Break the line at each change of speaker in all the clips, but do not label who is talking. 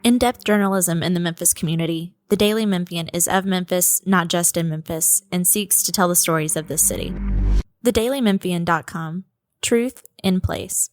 In-depth journalism in the Memphis community, the Daily Memphian is of Memphis, not just in Memphis, and seeks to tell the stories of this city. TheDailyMemphian.com. Truth in place.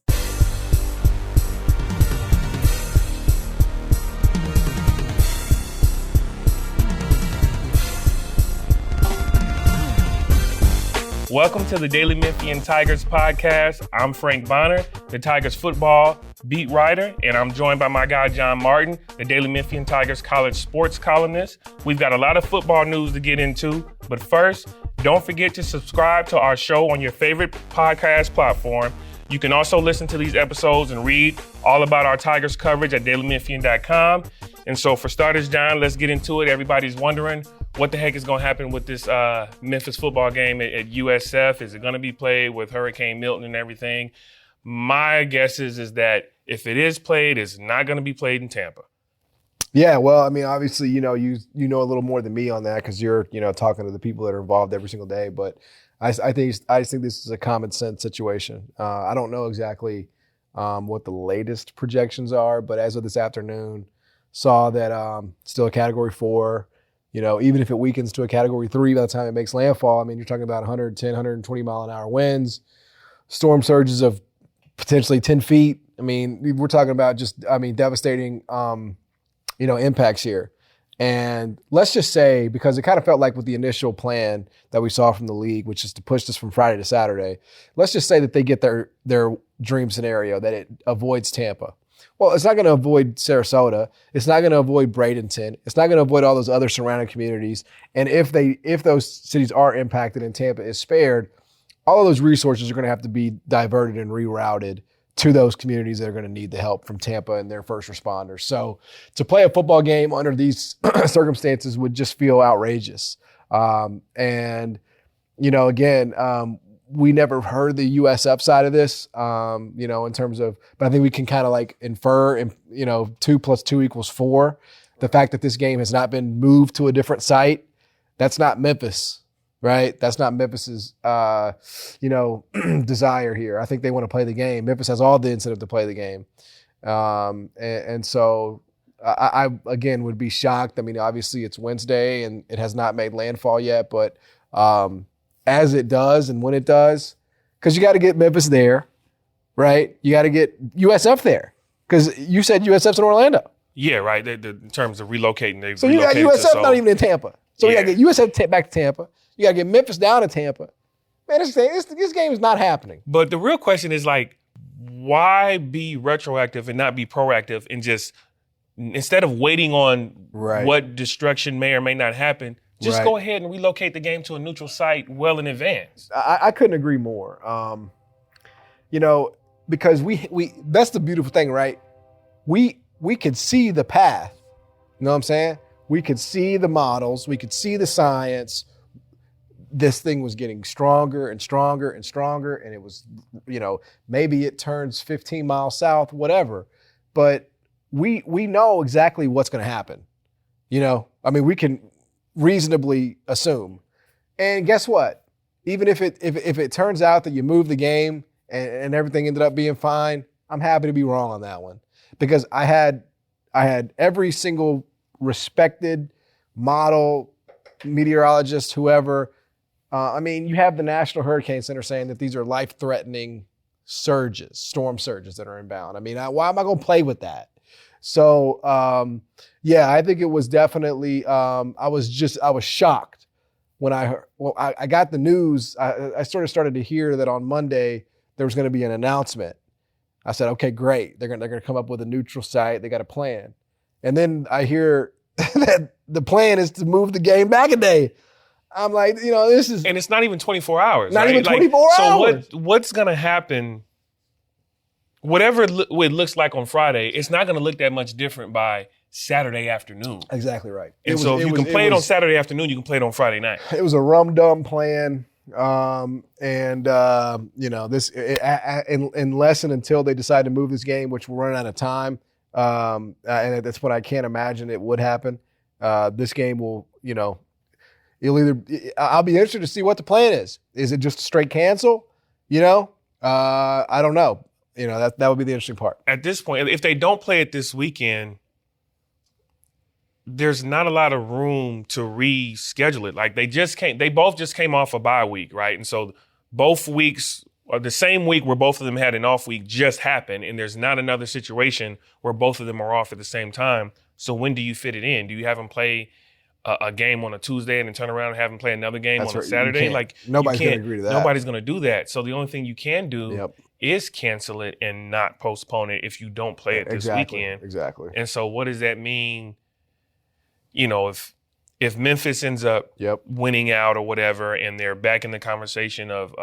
Welcome to the Daily Memphian Tigers podcast. I'm Frank Bonner, the Tigers football beat writer, and I'm joined by my guy, John Martin, the Daily Memphian Tigers college sports columnist. We've got a lot of football news to get into, but first, don't forget to subscribe to our show on your favorite podcast platform. You can also listen to these episodes and read all about our Tigers coverage at dailymemphian.com. And so for starters, John, let's get into it. Everybody's wondering what the heck is going to happen with this Memphis football game at USF. Is it going to be played with Hurricane Milton and everything? My guess is that if it is played, it's not going to be played in Tampa.
Yeah, well, I mean, obviously, you know a little more than me on that because you're, talking to the people that are involved every single day. But I just think this is a common sense situation. I don't know exactly what the latest projections are, but as of this afternoon, saw that still a Category 4. Even if it weakens to a Category 3 by the time it makes landfall, I mean, you're talking about 110, 120 mile an hour winds, storm surges of potentially 10 feet. I mean, we're talking about devastating, impacts here. And let's just say, because it kind of felt like with the initial plan that we saw from the league, which is to push this from Friday to Saturday, let's just say that they get their dream scenario, that it avoids Tampa. Well, it's not going to avoid Sarasota. It's not going to avoid Bradenton. It's not going to avoid all those other surrounding communities. And if those cities are impacted and Tampa is spared, all of those resources are going to have to be diverted and rerouted to those communities that are going to need the help from Tampa and their first responders. So to play a football game under these circumstances would just feel outrageous. We never heard the USF side of this, in terms of, but I think we can kind of like infer, 2 + 2 = 4. The fact that this game has not been moved to a different site, that's not Memphis, right? That's not Memphis's, desire here. I think they want to play the game. Memphis has all the incentive to play the game. So I again, would be shocked. I mean, obviously it's Wednesday and it has not made landfall yet, but as it does and when it does, because you got to get Memphis there, right? You got to get USF there because you said USF's in Orlando.
Yeah, right. In terms of relocating,
so you got USF not even in Tampa. So you got to get USF back to Tampa. You got to get Memphis down to Tampa. Man, this game is not happening.
But the real question is why be retroactive and not be proactive and just instead of waiting on what destruction may or may not happen, just go ahead and relocate the game to a neutral site well in advance.
I couldn't agree more. Because we that's the beautiful thing, right? We could see the path. You know what I'm saying? We could see the models. We could see the science. This thing was getting stronger and stronger and stronger. And it was, maybe it turns 15 miles south, whatever. But we know exactly what's going to happen. We can reasonably assume. And guess what? Even if it turns out that you move the game and everything ended up being fine, I'm happy to be wrong on that one. Because I had every single respected model, meteorologist, whoever. You have the National Hurricane Center saying that these are life-threatening storm surges that are inbound. Why am I going to play with that? So, I think it was definitely, I was shocked when I got the news. I sort of started to hear that on Monday there was going to be an announcement. I said, okay, great. They're going to come up with a neutral site. They got a plan. And then I hear that the plan is to move the game back a day. I'm like, this is.
And it's not even 24 hours.
Not even 24 hours.
So what's going to happen? Whatever it looks like on Friday, it's not going to look that much different by Saturday afternoon.
Exactly right.
And so if you can play it on Saturday afternoon, you can play it on Friday night.
It was a rum-dum plan. This unless and until they decide to move this game, which we're running out of time, and that's what I can't imagine it would happen. This game will, I'll be interested to see what the plan is. Is it just a straight cancel? I don't know. That would be the interesting part.
At this point, if they don't play it this weekend, there's not a lot of room to reschedule it. Like they both just came off a bye week, right? And so both weeks, or the same week where both of them had an off week, just happened, and there's not another situation where both of them are off at the same time. So when do you fit it in? Do you have them play a game on a Tuesday and then turn around and have them play another game on a Saturday? Like,
nobody's going to agree to that.
Nobody's going to do that. So the only thing you can do is cancel it and not postpone it if you don't play it this weekend.
Exactly.
And so what does that mean? You know, if Memphis ends up winning out or whatever, and they're back in the conversation of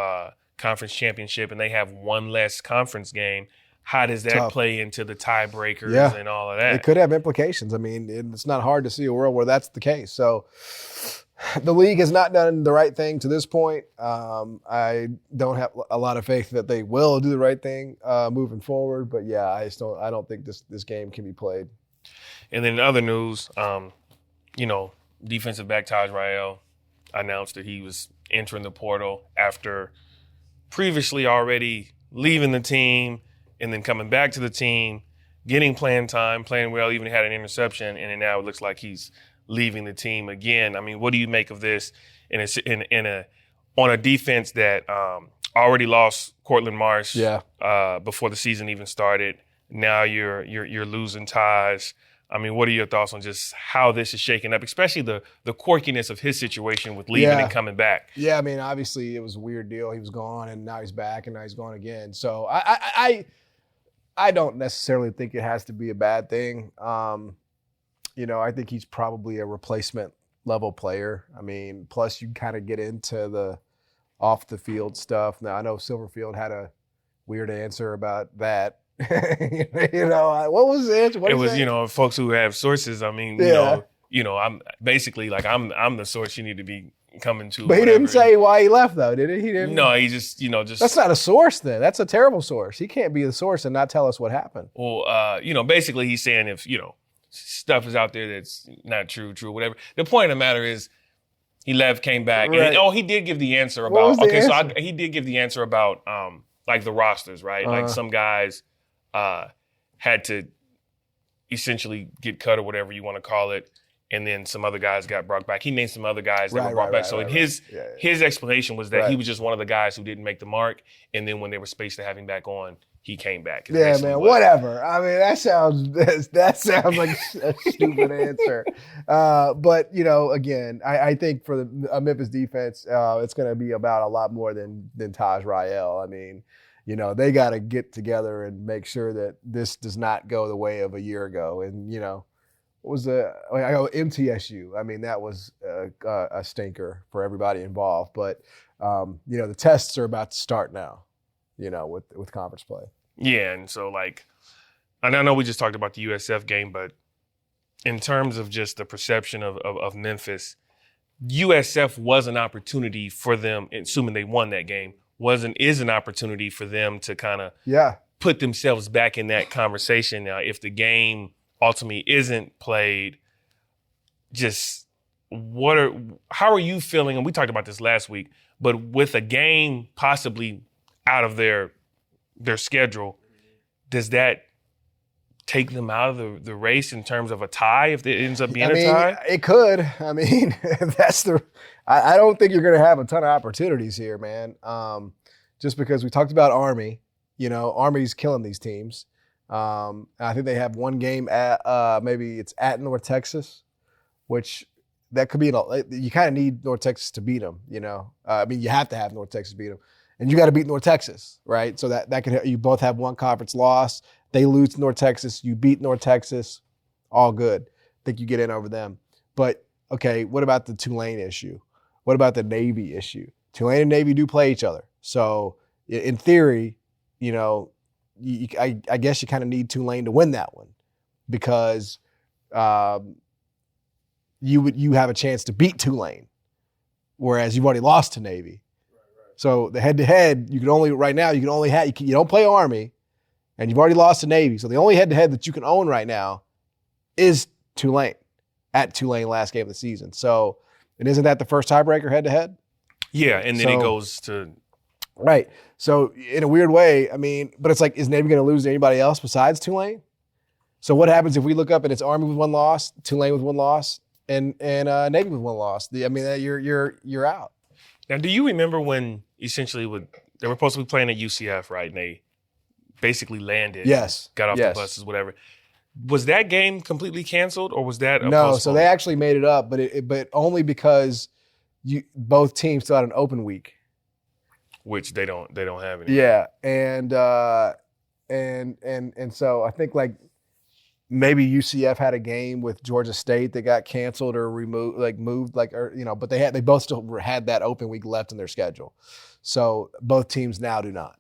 conference championship and they have one less conference game, how does that play into the tiebreakers and all of that?
It could have implications. I mean, it's not hard to see a world where that's the case. So the league has not done the right thing to this point. I don't have a lot of faith that they will do the right thing moving forward. But yeah, I don't think this game can be played.
And then in other news, you know, defensive back Taj Rael announced that he was entering the portal after previously already leaving the team and then coming back to the team, getting playing time, playing well, even had an interception, and then now it looks like he's leaving the team again. I mean, what do you make of this on a defense that already lost Cortland Marsh before the season even started? Now you're losing Taj. I mean, what are your thoughts on just how this is shaking up, especially the quirkiness of his situation with leaving and coming back?
Yeah, I mean, obviously it was a weird deal. He was gone, and now he's back, and now he's gone again. So I don't necessarily think it has to be a bad thing. You know, I think he's probably a replacement level player. I mean, plus you kind of get into the off the field stuff. Now, I know Silverfield had a weird answer about that. You know, what was the answer?
It was, you know, folks who have sources. I mean, you know, I'm basically like I'm the source you need to be coming to.
But he didn't say why he left, though, did he? He didn't.
No, he just, you know,
That's not a source, then. That's a terrible source. He can't be the source and not tell us what happened.
Well, you know, basically he's saying if, you know, stuff is out there that's not true, whatever. The point of the matter is he left, came back.
Right.
And, he did give the answer about.
What was the answer?
So he did give the answer about like the rosters, right? Like some guys had to essentially get cut or whatever you want to call it, and then some other guys got brought back. He named some other guys that were brought back. So his explanation was that he was just one of the guys who didn't make the mark, and then when they were spaced to have him back on, he came back.
Yeah, man, whatever. I mean, that sounds like a stupid answer. But, you know, again, I think for the Memphis defense, it's going to be about a lot more than Taj Rael. I mean, you know, they got to get together and make sure that this does not go the way of a year ago. And, you know, what was MTSU. I mean, that was a stinker for everybody involved. But, you know, the tests are about to start now, you know, with conference play.
Yeah, and so, like, and I know we just talked about the USF game, but in terms of just the perception of Memphis, USF was an opportunity for them, assuming they won that game, is an opportunity for them to kind of put themselves back in that conversation. Now, if the game ultimately isn't played, just how are you feeling? And we talked about this last week, but with a game possibly out of their schedule, does that take them out of the race in terms of a tie if it ends up being a tie?
It could. I mean, I don't think you're going to have a ton of opportunities here, man. Just because we talked about Army, you know, Army's killing these teams. I think they have one game at maybe it's at North Texas, which that could be you kind of need North Texas to beat them, you know. I mean, you have to have North Texas beat them. And you got to beat North Texas, right? So that can, you both have one conference loss. They lose to North Texas. You beat North Texas. All good. Think you get in over them. But, okay, what about the Tulane issue? What about the Navy issue? Tulane and Navy do play each other. So, in theory, you know, I guess you kind of need Tulane to win that one because you have a chance to beat Tulane, whereas you've already lost to Navy. So the head-to-head, you don't play Army, and you've already lost to Navy. So the only head-to-head that you can own right now is Tulane, at Tulane last game of the season. So, and isn't that the first tiebreaker head-to-head?
Yeah, and then it goes to...
Right. So in a weird way, I mean, but it's like, is Navy going to lose to anybody else besides Tulane? So what happens if we look up and it's Army with 1 loss, Tulane with 1 loss, and Navy with 1 loss? You're out.
Now, do you remember when essentially they were supposed to be playing at UCF, right? And they basically landed.
Yes.
Got off the buses, whatever. Was that game completely canceled, or was that
no? So they actually made it up, but only because both teams still had an open week,
which they don't have anymore.
Yeah, and so I think like maybe UCF had a game with Georgia State that got canceled or removed, like moved, like but they both still had that open week left in their schedule. So both teams now do not.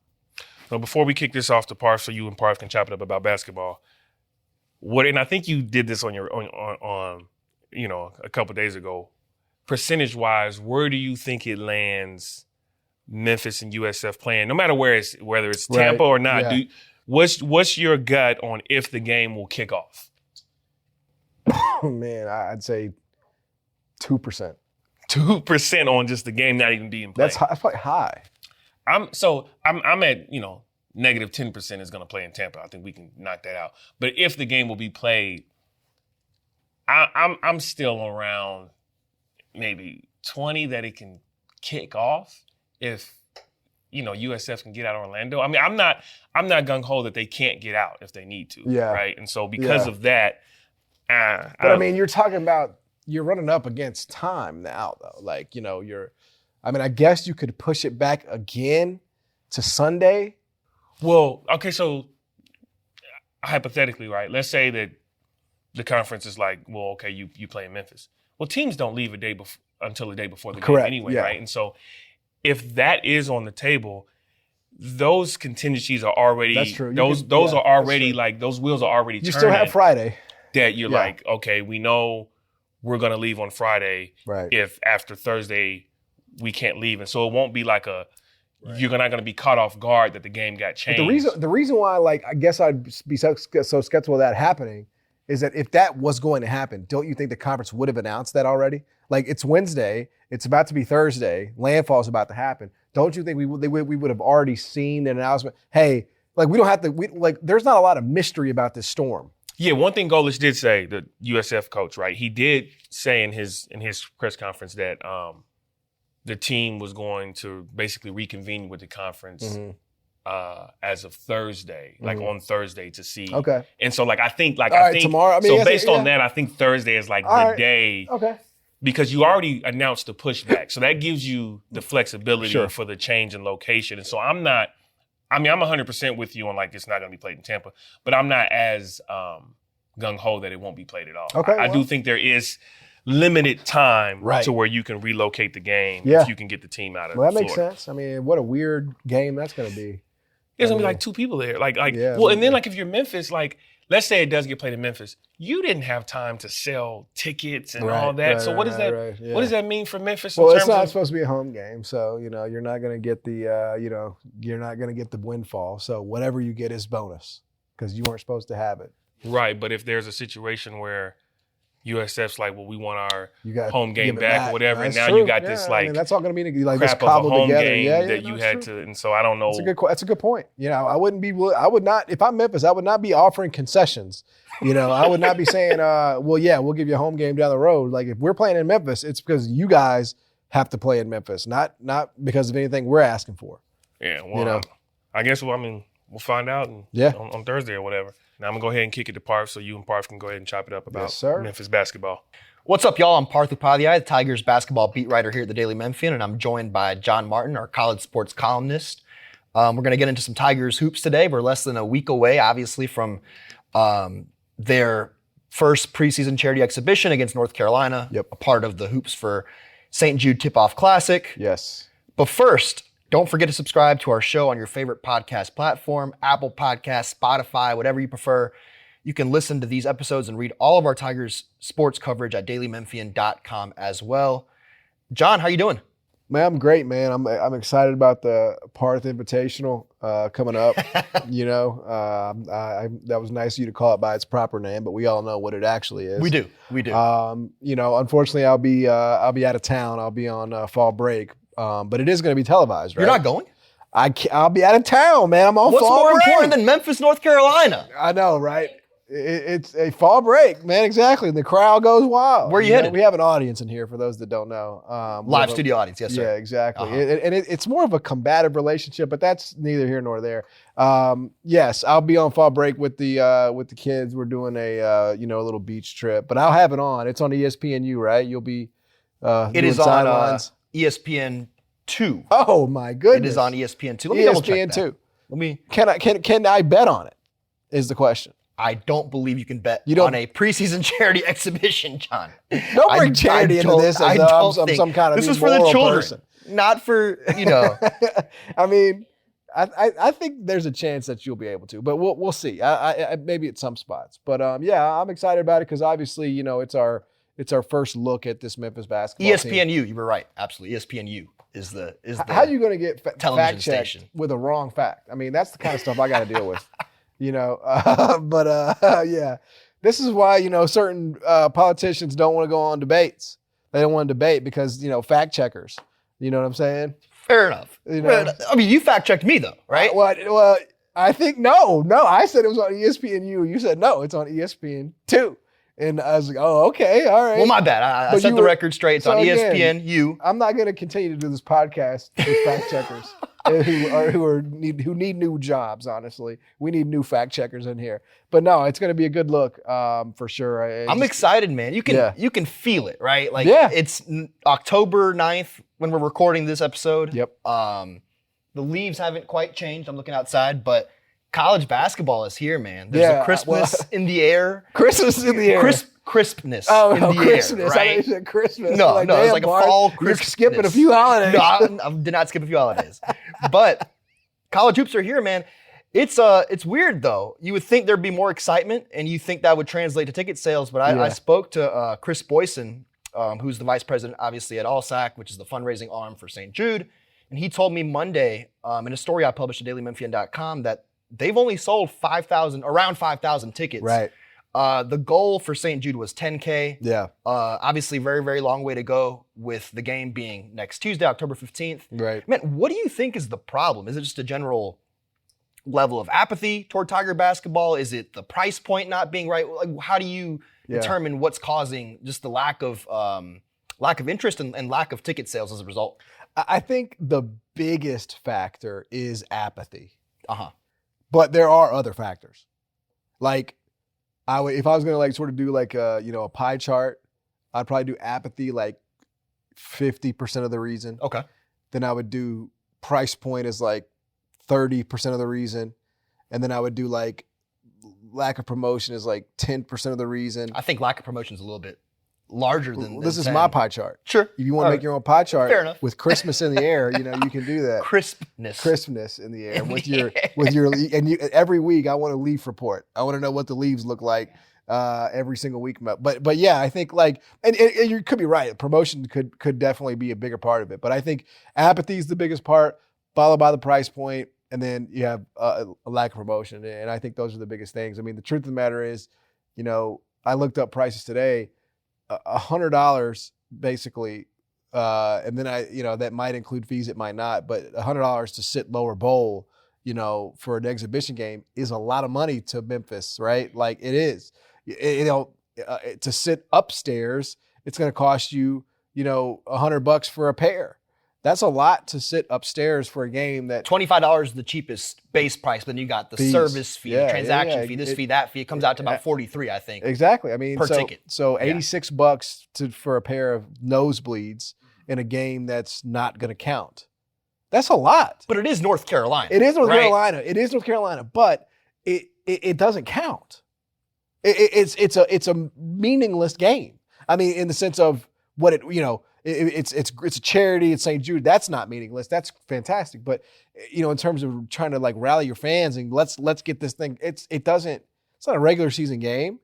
So before we kick this off to Parth, so you and Parth can chop it up about basketball. And I think you did this on a couple of days ago. Percentage wise, where do you think it lands? Memphis and USF playing, no matter whether it's Tampa or not.
Yeah.
What's your gut on if the game will kick off?
Oh, man, I'd say 2%.
2% on just the game not even being played.
That's probably high.
I'm at negative 10% is going to play in Tampa. I think we can knock that out. But if the game will be played, I'm still around maybe 20 that it can kick off if USF can get out of Orlando. I mean, I'm not gung ho that they can't get out if they need to.
Yeah.
Right. And so because of that,
but I mean, you're talking about you're running up against time now though. Like I guess you could push it back again to Sunday.
Well, okay, so hypothetically, right? Let's say that the conference is like, well, okay, you play in Memphis. Well, teams don't leave until the day before the game anyway, right? And so if that is on the table, those contingencies are already
that's true.
Those are already like those wheels are already turning.
You still have Friday.
That you're like, okay, we know we're gonna leave on Friday.
Right.
If after Thursday we can't leave, and so it won't be like you're not going to be caught off guard that the game got changed.
But the reason why, like, I guess I'd be so skeptical of that happening is that if that was going to happen, don't you think the conference would have announced that already? Like, it's Wednesday, it's about to be Thursday, landfall is about to happen. Don't you think we would have already seen an announcement? Hey, like, we don't have to. There's not a lot of mystery about this storm.
Yeah, one thing Golich did say, the USF coach, right? He did say in his press conference that the team was going to basically reconvene with the conference as of Thursday, like on Thursday to see.
Okay.
And so I think
tomorrow. I mean,
so based on that, I think Thursday is the day.
Okay.
Because you already announced the pushback. So that gives you the flexibility for the change in location. And so I'm 100% with you on it's not going to be played in Tampa, but I'm not as gung-ho that it won't be played at all.
Okay.
I do think there is limited time to where you can relocate the game if you can get the team out of
Well, that
Florida.
makes sense. I mean, what a weird game that's going to be.
There's going to be 2 people there. And then if you're Memphis, let's say it does get played in Memphis, you didn't have time to sell tickets and all that. So what does that what does that mean for Memphis?
Well, it's not supposed to be a home game, so you're not going to get the you're not going to get the windfall. So whatever you get is bonus because you weren't supposed to have it.
Right, but if there's a situation where USF's we want our home game back or whatever, and now
true.
you got this
that's all going to be
crap
this cobbled
of a home
together.
game that you had to, and so I don't know.
That's a good point. I would not, if I'm Memphis, I would not be offering concessions. I would not be saying, we'll give you a home game down the road. Like if we're playing in Memphis, it's because you guys have to play in Memphis, not because of anything we're asking for.
Yeah, well, I guess we'll find out on Thursday or whatever. Now I'm going to go ahead and kick it to Parth so you and Parth can go ahead and chop it up about Memphis basketball.
What's up, y'all? I'm Parth Upadhyay, the Tigers basketball beat writer here at the Daily Memphian, and I'm joined by John Martin, our college sports columnist. We're going to get into some Tigers hoops today. We're less than a week away, obviously, from their first preseason charity exhibition against North Carolina, a part of the Hoops for St. Jude Tip Off Classic.
Yes.
But first, don't forget to subscribe to our show on your favorite podcast platform, Apple Podcasts, Spotify, whatever you prefer. You can listen to these episodes and read all of our Tigers sports coverage at dailymemphian.com as well. John, how you doing?
Man, I'm great, man. I'm excited about the Parth Invitational coming up. That was nice of you to call it by its proper name, but we all know what it actually is.
We do.
Unfortunately, I'll be out of town. I'll be on fall break. But it is going to be televised, right?
You're not going?
I'll be out of town, man. I'm on
What's
fall break.
What's more important than Memphis, North Carolina?
I know, right? It's a fall break, man. Exactly. The crowd goes wild.
Where you headed?
We have an audience in here for those that don't know.
Live studio audience, yes, sir.
Yeah, exactly.
Uh-huh.
It's more of a combative relationship, but that's neither here nor there. Yes, I'll be on fall break with the kids. We're doing a little beach trip, but I'll have it on. It's on ESPNU, right? You'll be.
It is on ESPN 2.
Oh my goodness!
It is on ESPN 2. Let me double check that.
ESPN 2. Can I bet on it? Is the question.
I don't believe you can bet on a preseason charity exhibition, John.
Don't bring charity into this as though I'm some kind of
this is for the children,
person.
Not for
I mean, I think there's a chance that you'll be able to, but we'll see. I maybe at some spots, but yeah, I'm excited about it because obviously it's our first look at this Memphis basketball
ESPNU.
team.
You were right, absolutely. ESPNU is the
How are you going to get
television
fact
station
checked with a wrong fact? I mean, that's the kind of stuff I got to deal with. Yeah, this is why, certain politicians don't want to go on debates. They don't want to debate because, fact checkers, you know what I'm saying?
Fair enough. I mean, you fact checked me though, right?
Well, I think no, I said it was on ESPNU. You said no, it's on ESPN2. And I was like, oh, okay, all right.
Well, my bad. I set the record straight. It's on ESPNU.
I'm not going to continue to do this podcast with fact checkers who need new jobs. Honestly, we need new fact checkers in here. But no, it's going to be a good look for sure.
I'm excited, man. You can feel it, right? It's October 9th when we're recording this episode.
Yep.
The leaves haven't quite changed. I'm looking outside, but college basketball is here, man. There's a crispness in the air.
Christmas in the air.
Crispness
in
the
Christmas.
air, right?
I thought you said Christmas.
No, it's like
Bart,
a fall
you're
crispness.
skipping a few holidays.
No, I did not skip a few holidays. But college hoops are here, man. It's weird, though. You would think there'd be more excitement, and you think that would translate to ticket sales. But I spoke to Chris Boyson, who's the vice president, obviously, at AllSac, which is the fundraising arm for St. Jude. And he told me Monday, in a story I published at dailymemphian.com, that they've only sold around 5,000 tickets.
Right.
The goal for St. Jude was 10K.
Yeah.
Obviously, very, very long way to go with the game being next Tuesday, October 15th.
Right.
Man, what do you think is the problem? Is it just a general level of apathy toward Tiger basketball? Is it the price point not being right? Like, how do you determine what's causing just the lack of interest and lack of ticket sales as a result?
I think the biggest factor is apathy.
Uh-huh.
But there are other factors. Like, if I was going to sort of do a pie chart, I'd probably do apathy 50% of the reason.
Okay.
Then I would do price point as 30% of the reason. And then I would do lack of promotion as 10% of the reason.
I think lack of promotion is a little bit larger than
this is
10.
my pie chart.
Sure.
If you want to make your own pie chart
Fair enough.
with Christmas in the air, you can do that. Crispness in the air every week I want a leaf report. I want to know what the leaves look like every single week. But yeah, I think and you could be right. Promotion could definitely be a bigger part of it. But I think apathy is the biggest part, followed by the price point, and then you have a lack of promotion. And I think those are the biggest things. I mean, the truth of the matter is, I looked up prices today. $100 basically, and then that might include fees, it might not, but $100 to sit lower bowl, for an exhibition game is a lot of money to Memphis, right? Like it is, to sit upstairs, it's going to cost you, $100 for a pair. That's a lot to sit upstairs for a game that
$25 is the cheapest base price, but then you got the service fee, the transaction fee, this fee, that fee. It comes out to about $43, I think.
Exactly. I mean,
per ticket.
So $86 for a pair of nosebleeds in a game that's not going to count. That's a lot.
But it is North Carolina.
It is North Carolina, but it doesn't count. It's a meaningless game. I mean, in the sense of what it's a charity. It's St. Jude. That's not meaningless. That's fantastic. But in terms of trying to rally your fans and let's get this thing. It's not a regular season game.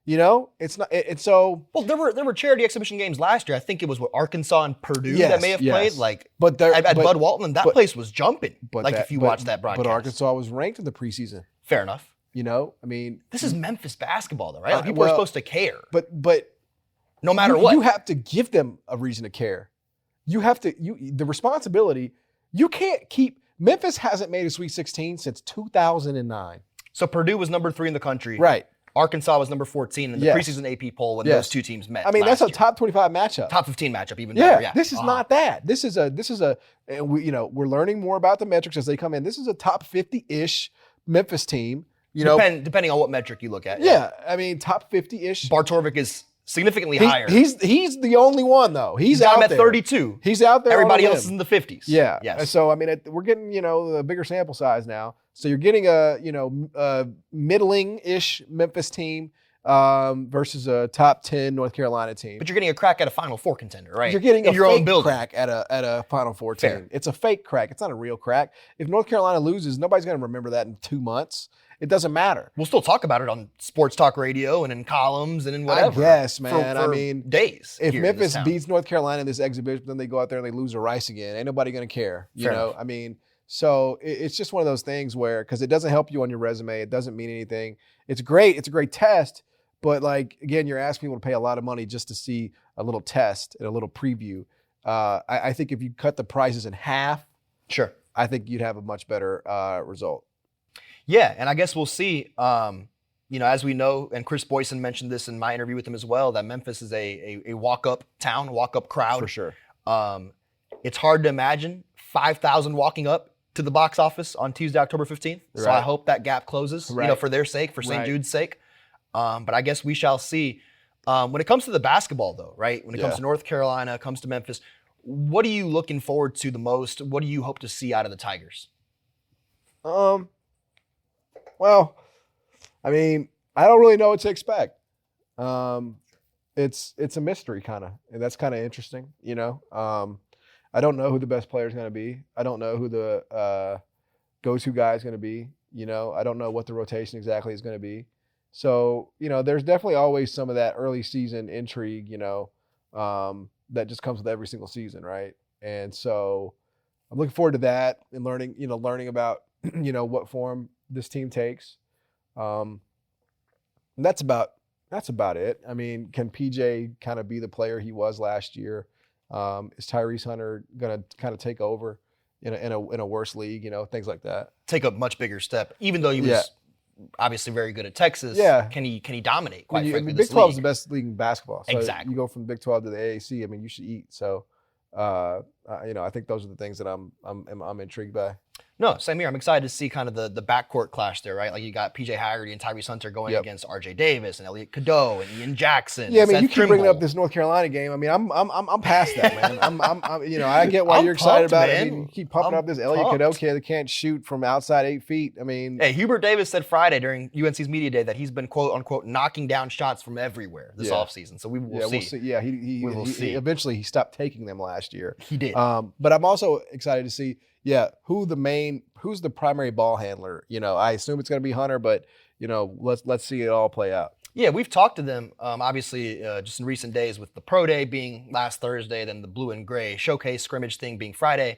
It's not. It's so.
Well, there were charity exhibition games last year. I think it was Arkansas and Purdue that may have played. At Bud Walton, that place was jumping. If you watch that broadcast.
But Arkansas was ranked in the preseason.
Fair enough.
I mean,
this is Memphis basketball, though, right? People are supposed to care.
But
no matter what.
You have to give them a reason to care. You have to, the responsibility, you can't keep, Memphis hasn't made a Sweet 16 since 2009.
So Purdue was number 3 in the country.
Right.
Arkansas was number 14 in the preseason AP poll when those two teams met.
I mean, that's a
year.
top 25 matchup.
Top 15 matchup, even better. Yeah,
this is not that. This is a. And we're learning more about the metrics as they come in. This is a top 50-ish Memphis team.
Depending on what metric you look at.
Yeah, I mean, top 50-ish.
Bartorvik is significantly higher.
He's the only one though. He's
got
out
him at
there.
32.
He's out there.
Everybody else is in the 50s.
Yeah.
Yes.
So I mean, we're getting a bigger sample size now. So you're getting a middling-ish Memphis team versus a top 10 North Carolina team.
But you're getting a crack at a Final Four contender, right?
You're getting
in your own building.
Crack at a Final Four team.
Fair.
It's a fake crack. It's not a real crack. If North Carolina loses, nobody's going to remember that in 2 months. It doesn't matter.
We'll still talk about it on sports talk radio and in columns and in whatever.
I guess, man.
For
I mean,
days.
If Memphis beats North Carolina in this exhibition, then they go out there and they lose to Rice again. Ain't nobody going to care. You know? I mean, so it's just one of those things where, because it doesn't help you on your resume, it doesn't mean anything. It's great. It's a great test. But like, again, you're asking people to pay a lot of money just to see a little test and a little preview. I think if you cut the prices in half,
sure,
I think you'd have a much better result.
Yeah, and I guess we'll see. As we know, and Chris Boyson mentioned this in my interview with him as well, that Memphis is a walk-up town, walk-up crowd.
For sure.
It's hard to imagine 5,000 walking up to the box office on Tuesday, October 15th. So
Right.
I hope that gap closes, for their sake, for St. Jude's sake. But I guess we shall see. When it comes to the basketball, though, right? When it comes to North Carolina, comes to Memphis, what are you looking forward to the most? What do you hope to see out of the Tigers?
Well, I mean, I don't really know what to expect. It's a mystery kind of, and that's kind of interesting, I don't know who the best player is going to be. I don't know who the go-to guy is going to be. I don't know what the rotation exactly is going to be. So, there's definitely always some of that early season intrigue, that just comes with every single season, right? And so I'm looking forward to that and learning about, what form this team takes. And that's about it. I mean, can PJ kind of be the player he was last year? Is Tyrese Hunter going to kind of take over in a worse league, things like that?
Take a much bigger step, even though he was obviously very good at Texas.
Yeah.
Can he dominate, frankly,
Big
this
12
league?
is the best league in basketball. So
Exactly.
You go from Big 12 to the AAC, I mean, you should eat. So, I think those are the things that I'm intrigued by.
No, same here. I'm excited to see kind of the backcourt clash there, right? Like you got PJ Haggerty and Tyrese Hunter going against RJ Davis and Elliot Cadeau and Ian Jackson.
Yeah, I mean,
Seth
you keep
Trimble.
bringing up this North Carolina game. I mean, I'm past that, man. I get why
I'm
you're excited
pumped,
about
man.
it. I mean, you keep pumping
I'm
up this Elliot
pumped.
Cadeau kid that can't shoot from outside 8 feet. I mean,
Hey, Hubert Davis said Friday during UNC's media day that he's been quote unquote knocking down shots from everywhere this offseason. So we will see.
we'll see. Yeah, he
see.
eventually he stopped taking them last year.
He did.
But I'm also excited to see, who's the primary ball handler. I assume it's going to be Hunter, but let's see it all play out.
Yeah, we've talked to them, obviously, just in recent days with the Pro Day being last Thursday, then the blue and gray showcase scrimmage thing being Friday.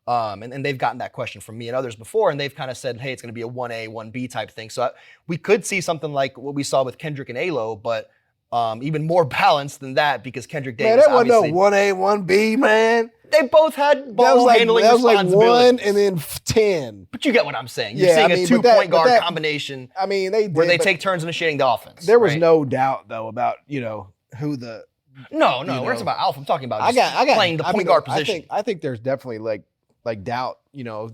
And they've gotten that question from me and others before, and they've kind of said, hey, it's going to be a 1A, 1B type thing. So we could see something like what we saw with Kendrick and Alo, but even more balanced than that because Kendrick Davis,
Man, that wasn't no
obviously,
1A, 1B, man.
they both had ball handling
that was like
responsibilities.
1 and then 10.
But you get what I'm saying. You're seeing a 2-point guard combination
I mean, they did,
where they take turns initiating the offense.
There was
right?
no doubt, though, about, who the...
No, we're talking about Alpha. I'm talking about just
I got
playing the point guard position.
I think there's definitely like doubt,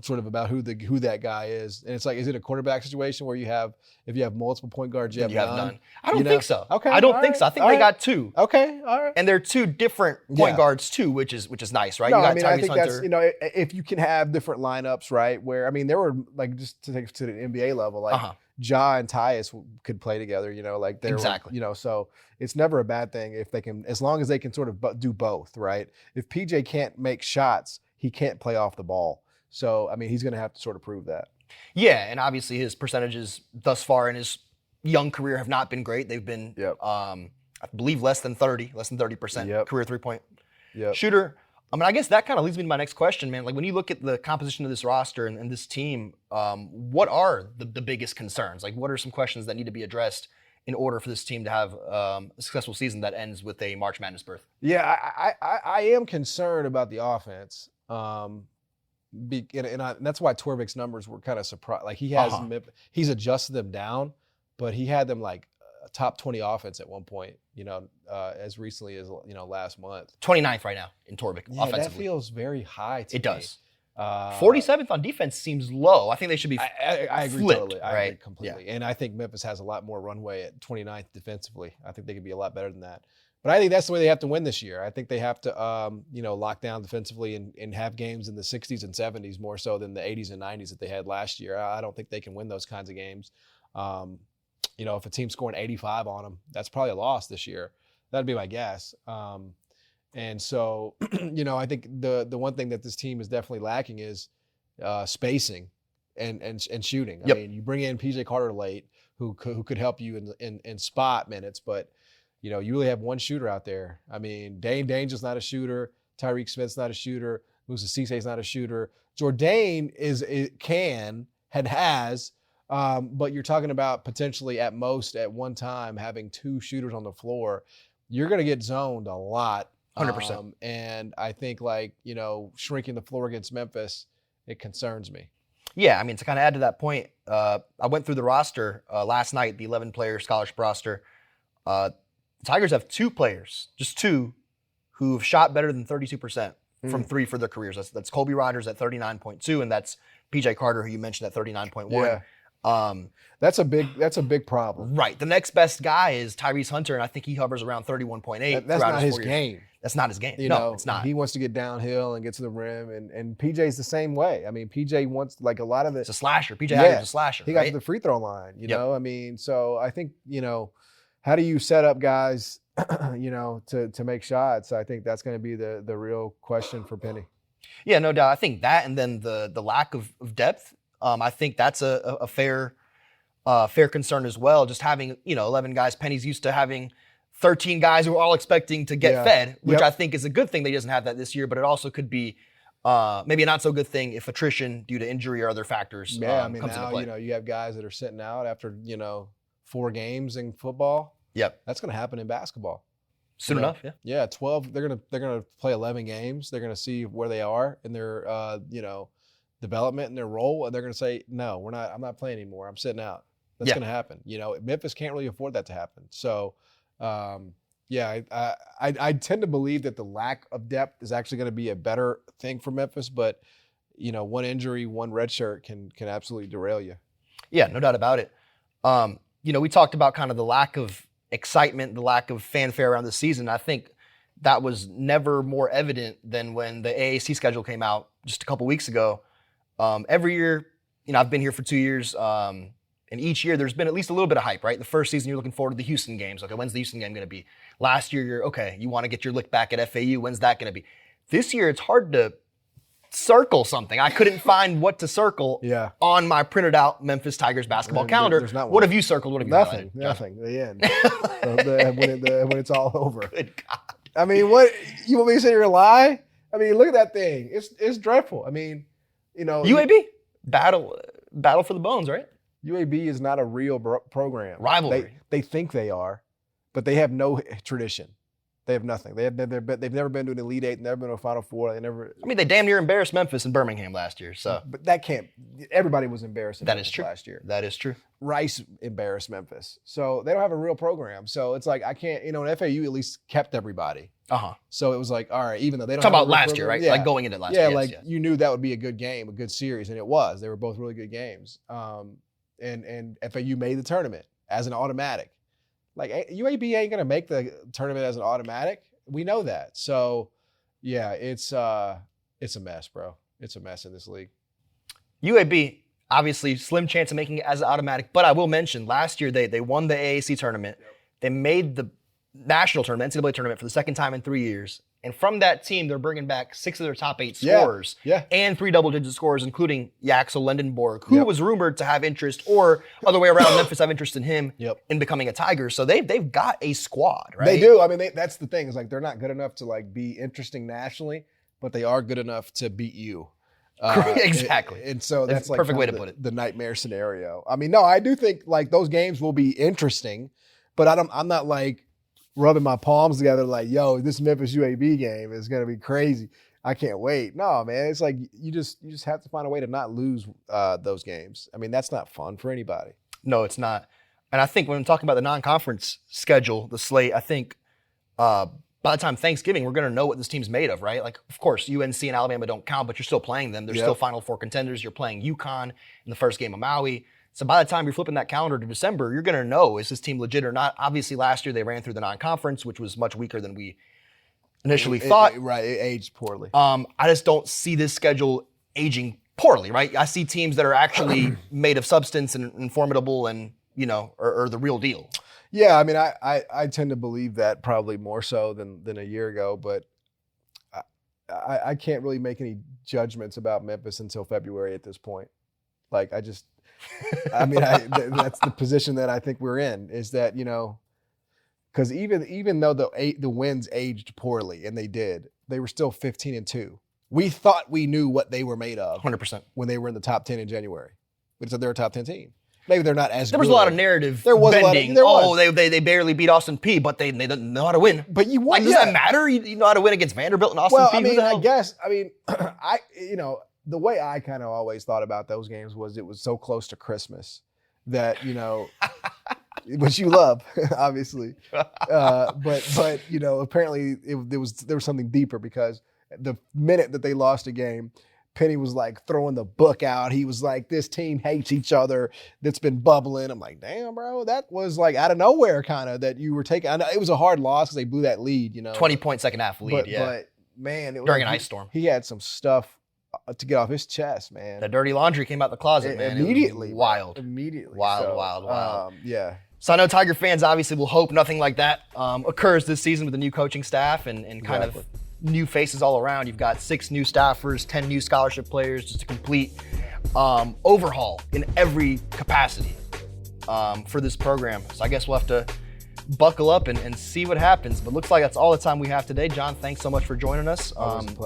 sort of about who that guy is. And it's like, is it a quarterback situation where if you have multiple point guards, you have none?
I don't think so.
Okay.
I don't think so. I think they got 2.
Okay. All right.
And they're 2 different point guards too, which is nice, right?
No,
you got
I mean, I
Tyrese
think
Hunter.
that's, if you can have different lineups, right? Where, I mean, there were like, just to take it to the NBA level, like Ja and Tyus could play together, like they're
Exactly.
So it's never a bad thing if they can, as long as they can sort of do both, right? If PJ can't make shots, he can't play off the ball. So, I mean, he's going to have to sort of prove that.
Yeah, and obviously his percentages thus far in his young career have not been great. They've been, I believe, less than 30% career 3-point shooter. I mean, I guess that kind of leads me to my next question, man. Like when you look at the composition of this roster and this team, what are the biggest concerns? Like what are some questions that need to be addressed in order for this team to have a successful season that ends with a March Madness berth?
Yeah, I am concerned about the offense. And that's why Torvik's numbers were kind of surprised. Like he's adjusted them down, but he had them like top 20 offense at one point, as recently as, last month.
29th right now in Torvik
offensively. That feels very high to me.
It does. 47th on defense seems low. I think they should be
I agree
flipped,
totally. I
right?
agree completely. Yeah. And I think Memphis has a lot more runway at 29th defensively. I think they could be a lot better than that. But I think that's the way they have to win this year. I think they have to, lock down defensively and have games in the 60s and 70s more so than the 80s and 90s that they had last year. I don't think they can win those kinds of games. If a team's scoring 85 on them, that's probably a loss this year. That'd be my guess. And so, I think the one thing that this team is definitely lacking is spacing and shooting.
Yep.
I mean, you bring in PJ Carter late, who could help you in spot minutes, but you really have one shooter out there. I mean, Dane Danger's not a shooter. Tyreek Smith's not a shooter. Musa Cisse's not a shooter. Jourdain has, but you're talking about potentially at most at one time having two shooters on the floor. You're going to get zoned a lot.
100%.
And I think shrinking the floor against Memphis, it concerns me.
Yeah, I mean, to kind of add to that point, I went through the roster last night, the 11-player scholarship roster. The Tigers have two players, just two, who've shot better than 32% from three for their careers. That's Colby Rogers at 39.2, and that's PJ Carter, who you mentioned, at 39.1.
Yeah. That's a big problem.
Right. The next best guy is Tyrese Hunter, and I think he hovers around 31.8.
That's not his game.
That's not his game. It's not.
He wants to get downhill and get to the rim, and PJ's the same way. I mean, PJ wants a lot of it.
It's a slasher. PJ Hager's a slasher.
He got to the free throw line. I mean, so I think how do you set up guys, to make shots? I think that's going to be the real question for Penny.
Yeah, no doubt. I think that, and then the lack of depth. I think that's a fair concern as well. Just having 11 guys. Penny's used to having 13 guys who are all expecting to get fed, which I think is a good thing that he doesn't have that this year. But it also could be maybe a not so good thing if attrition due to injury or other factors comes into play.
You have guys that are sitting out after 4 games in football.
Yep,
that's going to happen in basketball
soon enough. Yeah,
yeah. 12. They're gonna play 11 games. They're gonna see where they are in their development and their role, and they're going to say, no, we're not. I'm not playing anymore. I'm sitting out. That's going to happen. Memphis can't really afford that to happen. So, I tend to believe that the lack of depth is actually going to be a better thing for Memphis. But one injury, one red shirt can absolutely derail you.
Yeah, no doubt about it. We talked about kind of the lack of excitement, the lack of fanfare around the season. I think that was never more evident than when the AAC schedule came out just a couple weeks ago. Every year, I've been here for 2 years, and each year there's been at least a little bit of hype, right? The first season you're looking forward to the Houston games. Okay, when's the Houston game going to be? Last year, you want to get your lick back at FAU. When's that going to be? This year, it's hard to circle something. I couldn't find what to circle on my printed out Memphis Tigers basketball calendar.
There's not one.
What have you circled? What have you
Nothing. The end. When it's all over.
Good God.
I mean, what you want me to say? You're a lie? I mean, look at that thing. It's dreadful. I mean,
UAB battle for the bones, right?
UAB is not a real program.
Rivalry.
They think they are, but they have no tradition. They have nothing. They've never been to an Elite Eight, never been to a Final Four.
They damn near embarrassed Memphis and Birmingham last year. So,
but that can't. Everybody was embarrassed.
That is true.
Last year.
That is true.
Rice embarrassed Memphis, so they don't have a real program. So it's like I can't. And FAU at least kept everybody. So it was like, all right, even though they don't
talk
have
about last year, right?
Yeah.
Like going into last year.
Yeah, you knew that would be a good game, a good series, and it was. They were both really good games. And FAU made the tournament as an automatic. Like UAB ain't gonna make the tournament as an automatic. We know that. So yeah, it's a mess, bro. It's a mess in this league.
UAB, obviously, slim chance of making it as an automatic. But I will mention, last year they won the AAC tournament. Yep. They made the national tournament, NCAA tournament, for the second time in 3 years. And from that team, they're bringing back 6 of their top 8 scorers and 3 double-digit scorers, including Yaxel Lendenborg, who was rumored to have interest, or other way around, Memphis have interest in him in becoming a Tiger. So they've got a squad, right?
They do. I mean, that's the thing. Is they're not good enough to be interesting nationally, but they are good enough to beat you.
Exactly.
And so that's
a perfect way to put it.
The nightmare scenario. I mean, no, I do think those games will be interesting, but I'm not rubbing my palms together like, yo, this Memphis UAB game is going to be crazy. I can't wait. No, man, it's like you just have to find a way to not lose those games. I mean, that's not fun for anybody.
No, it's not. And I think when I'm talking about the non-conference schedule, the slate, I think by the time Thanksgiving, we're going to know what this team's made of, right? Like, of course, UNC and Alabama don't count, but you're still playing them. They're still Final Four contenders. You're playing UConn in the first game of Maui. So by the time you're flipping that calendar to December, you're going to know, is this team legit or not? Obviously, last year they ran through the non-conference, which was much weaker than we initially thought.
It aged poorly.
I just don't see this schedule aging poorly, right? I see teams that are actually made of substance and formidable and, are the real deal.
Yeah, I mean, I tend to believe that probably more so than a year ago, but I can't really make any judgments about Memphis until February at this point. Like, that's the position that I think we're in, is that, because even though the wins aged poorly, and they were still 15-2. We thought we knew what they were made of
100%
when they were in the top 10 in January. We said they're a top 10 team. Maybe they're not as good.
There was a lot of narrative bending. They barely beat Austin Peay, but they don't know how to win.
But you won.
Like, does that matter? You know how to win against Vanderbilt and Austin Peay?
Well, I mean, I guess, the way I kind of always thought about those games was it was so close to Christmas that, which you love, obviously. But apparently there was something deeper, because the minute that they lost a game, Penny was like throwing the book out. He was like, this team hates each other. That's been bubbling. I'm like, damn, bro, that was like out of nowhere kind of that you were taking. I know it was a hard loss because they blew that lead,
20-point second half lead,
But man, it was
during an ice storm.
He had some stuff to get off his chest, man.
The dirty laundry came out the closet, man.
Immediately.
It was wild.
Immediately.
Wild.
Yeah.
So I know Tiger fans obviously will hope nothing like that occurs this season with the new coaching staff and kind of new faces all around. You've got 6 new staffers, 10 new scholarship players, just a complete overhaul in every capacity for this program. So I guess we'll have to buckle up and see what happens. But looks like that's all the time we have today. John, thanks so much for joining us.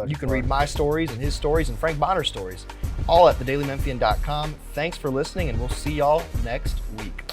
You can read my stories and his stories and Frank Bonner's stories all at thedailymemphian.com. Thanks for listening, and we'll see y'all next week.